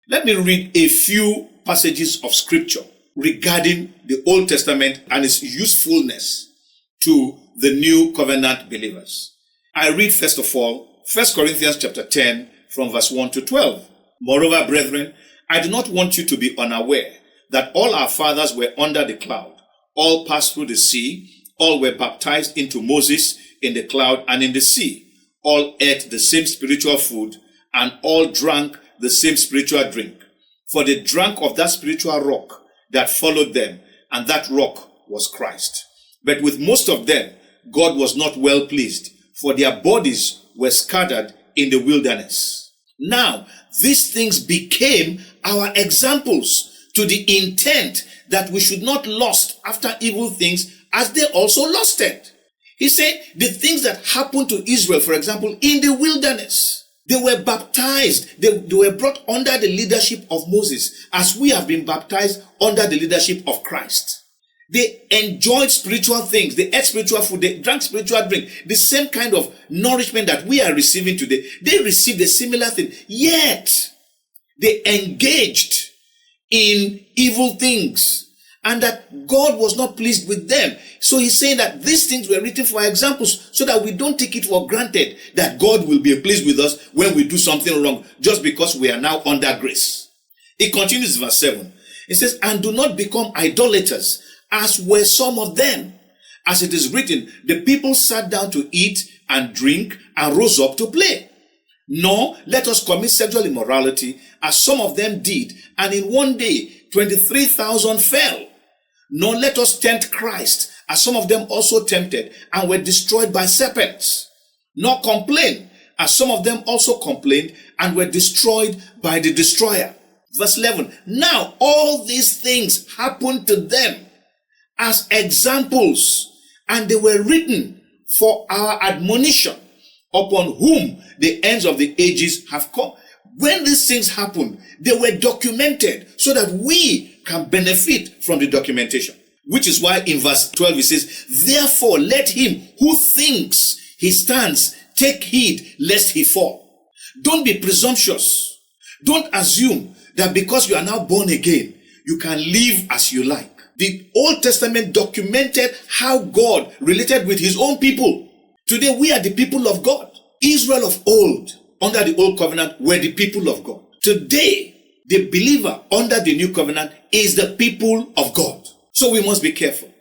Let me read a few passages of scripture regarding the Old Testament and its usefulness to the new covenant believers. I read first of all, 1 Corinthians chapter 10 from verse 1 to 12. Moreover, brethren, I do not want you to be unaware that all our fathers were under the cloud, all passed through the sea, all were baptized into Moses in the cloud and in the sea, all ate the same spiritual food, and all drank the same spiritual drink. For they drank of that spiritual rock that followed them, and that rock was Christ. But with most of them, God was not well pleased, for their bodies were scattered in the wilderness. Now, these things became our examples, to the intent that we should not lust after evil things as they also lusted. He said the things that happened to Israel, for example, in the wilderness, they were baptized. They were brought under the leadership of Moses, as we have been baptized under the leadership of Christ. They enjoyed spiritual things. They ate spiritual food. They drank spiritual drink. The same kind of nourishment that we are receiving today. They received a similar thing. Yet, they engaged in evil things, and that God was not pleased with them. So he's saying that these things were written for examples, so that we don't take it for granted that God will be pleased with us when we do something wrong, just because we are now under grace. It continues verse 7. It says, and do not become idolaters, as were some of them. As it is written, the people sat down to eat and drink and rose up to play. Nor let us commit sexual immorality, as some of them did, and in one day 23,000 fell. Nor let us tempt Christ, as some of them also tempted, and were destroyed by serpents. Nor complain, as some of them also complained, and were destroyed by the destroyer. Verse 11. Now all these things happened to them as examples, and they were written for our admonition, upon whom the ends of the ages have come. When these things happened, they were documented so that we can benefit from the documentation. Which is why in verse 12 it says, therefore let him who thinks he stands take heed lest he fall. Don't be presumptuous. Don't assume that because you are now born again, you can live as you like. The Old Testament documented how God related with his own people. Today we are the people of God. Israel of old, under the old covenant, were the people of God. Today, the believer under the new covenant is the people of God. So we must be careful.